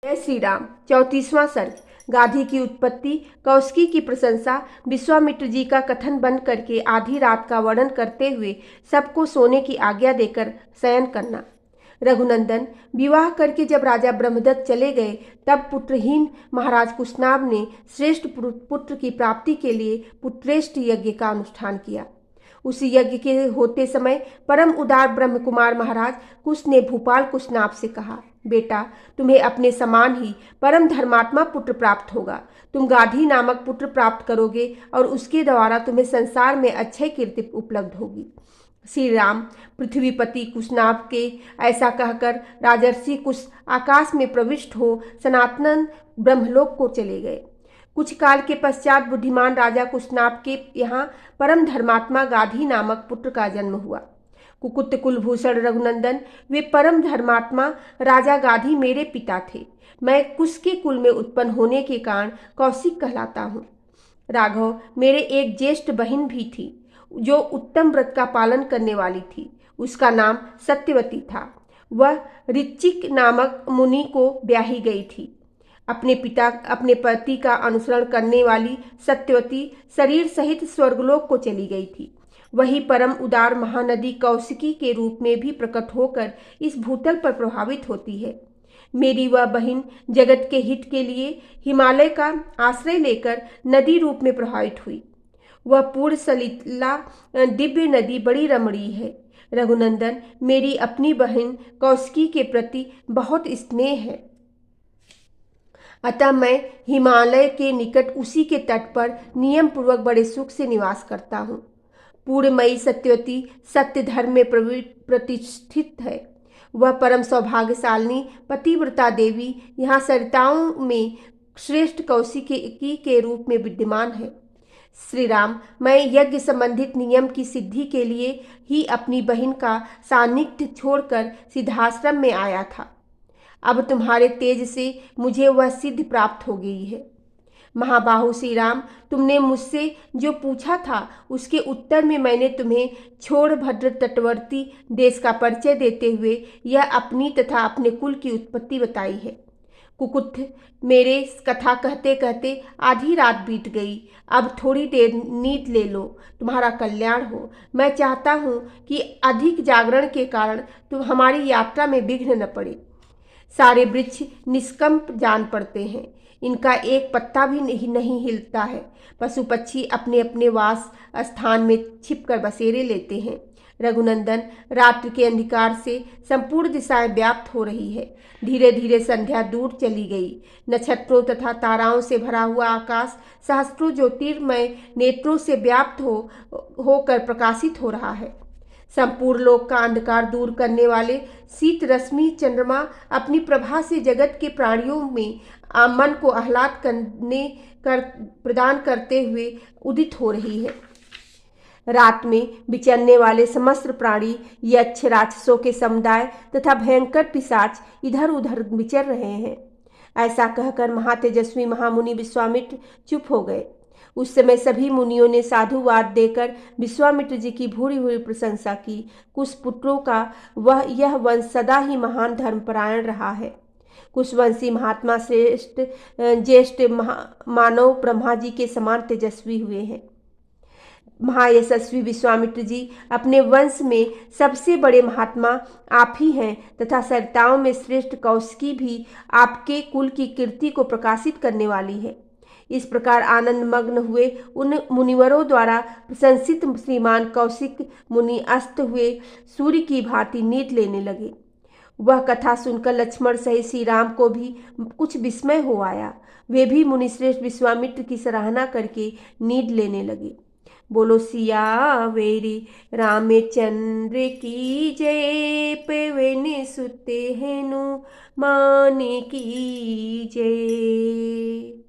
जय श्री राम। 34वां सर्ग। गाधी की उत्पत्ति, कौशिकी की प्रशंसा, विश्वामित्र जी का कथन बंद करके आधी रात का वर्णन करते हुए सबको सोने की आज्ञा देकर शयन करना। रघुनंदन, विवाह करके जब राजा ब्रह्मदत्त चले गए तब पुत्रहीन महाराज कुशनाभ ने श्रेष्ठ पुत्र की प्राप्ति के लिए पुत्रेष्ठ यज्ञ का अनुष्ठान किया। उस यज्ञ के होते समय परम उदार ब्रह्म कुमार महाराज कुश ने भूपाल कुशनाभ से कहा, बेटा, तुम्हें अपने समान ही परम धर्मात्मा पुत्र प्राप्त होगा। तुम गाधी नामक पुत्र प्राप्त करोगे और उसके द्वारा तुम्हें संसार में अच्छी कीर्ति उपलब्ध होगी। श्री राम पृथ्वीपति कुशनाभ के ऐसा कहकर राजर्षि कुश आकाश में प्रविष्ट हो सनातन ब्रह्मलोक को चले गए। कुछ काल के पश्चात बुद्धिमान राजा कुशनाभ के यहाँ परम धर्मात्मा गाधी नामक पुत्र का जन्म हुआ। कुकुत कुलभूषण रघुनंदन, वे परम धर्मात्मा राजा गाधी मेरे पिता थे। मैं कुश के कुल में उत्पन्न होने के कारण कौशिक कहलाता हूँ। राघव, मेरे एक ज्येष्ठ बहन भी थी जो उत्तम व्रत का पालन करने वाली थी। उसका नाम सत्यवती था। वह ऋचिक नामक मुनि को ब्याही गई थी। अपने पति का अनुसरण करने वाली सत्यवती शरीर सहित स्वर्गलोक को चली गई थी। वही परम उदार महानदी कौशिकी के रूप में भी प्रकट होकर इस भूतल पर प्रभावित होती है। मेरी वह बहन जगत के हित के लिए हिमालय का आश्रय लेकर नदी रूप में प्रभावित हुई। वह पूर्ण सलिला दिव्य नदी बड़ी रमणीय है। रघुनंदन, मेरी अपनी बहन कौशिकी के प्रति बहुत स्नेह है, अतः मैं हिमालय के निकट उसी के तट पर नियम पूर्वक बड़े सुख से निवास करता हूँ। पूर्णमयी सत्यवती सत्य धर्म में प्रतिष्ठित है। वह परम सौभाग्यशालिनी पतिव्रता देवी यहाँ सरिताओं में श्रेष्ठ कौशिकी के रूप में विद्यमान है। श्री राम, मैं यज्ञ संबंधित नियम की सिद्धि के लिए ही अपनी बहन का सान्निध्य छोड़कर सिद्धाश्रम में आया था। अब तुम्हारे तेज से मुझे वह सिद्धि प्राप्त हो गई है। महाबाहु श्री राम, तुमने मुझसे जो पूछा था उसके उत्तर में मैंने तुम्हें छोड़भद्र तटवर्ती देश का परिचय देते हुए यह अपनी तथा अपने कुल की उत्पत्ति बताई है। कुकुथ, मेरे कथा कहते कहते आधी रात बीत गई। अब थोड़ी देर नींद ले लो, तुम्हारा कल्याण हो। मैं चाहता हूँ कि अधिक जागरण के कारण तुम हमारी यात्रा में विघ्न न पड़े। सारे वृक्ष निष्कंप जान पड़ते हैं, इनका एक पत्ता भी नहीं हिलता है। पशु पक्षी अपने अपने वास स्थान में छिपकर बसेरे लेते हैं। रघुनंदन, रात्रि के अंधकार से संपूर्ण दिशाएं व्याप्त हो रही है। धीरे धीरे संध्या दूर चली गई। नक्षत्रों तथा ताराओं से भरा हुआ आकाश सहस्त्रों ज्योतिर्मय नेत्रों से व्याप्त होकर प्रकाशित हो रहा है। संपूर्ण लोक का अंधकार दूर करने वाले शीत रश्मि चंद्रमा अपनी प्रभा से जगत के प्राणियों में मन को आह्लाद प्रदान करते हुए उदित हो रही है। रात में विचरने वाले समस्त प्राणी यक्ष राक्षसों के समुदाय तथा भयंकर पिशाच इधर उधर विचर रहे हैं। ऐसा कहकर महातेजस्वी महामुनि विश्वामित्र चुप हो गए। उस समय सभी मुनियों ने साधुवाद देकर विश्वामित्र जी की भूरी भूरी प्रशंसा की। कुश पुत्रों का यह वंश सदा ही महान धर्मपरायण रहा है। कुशवंशी महात्मा श्रेष्ठ ज्येष्ठ मानव ब्रह्मा जी के समान तेजस्वी हुए हैं। महायशस्वी विश्वामित्र जी अपने वंश में सबसे बड़े महात्मा आप ही हैं तथा सरिताओं में श्रेष्ठ कौशिकी भी आपके कुल की कीर्ति को प्रकाशित करने वाली है। इस प्रकार आनंद मग्न हुए उन मुनिवरों द्वारा प्रशंसित श्रीमान कौशिक मुनि अस्त हुए सूर्य की भांति नींद लेने लगे। वह कथा सुनकर लक्ष्मण सहित श्री राम को भी कुछ विस्मय हो आया। वे भी मुनिश्रेष्ठ विश्वामित्र की सराहना करके नींद लेने लगे। बोलो सियावेरी रामचंद्र की जय, पवन सुत हनुमान की जय।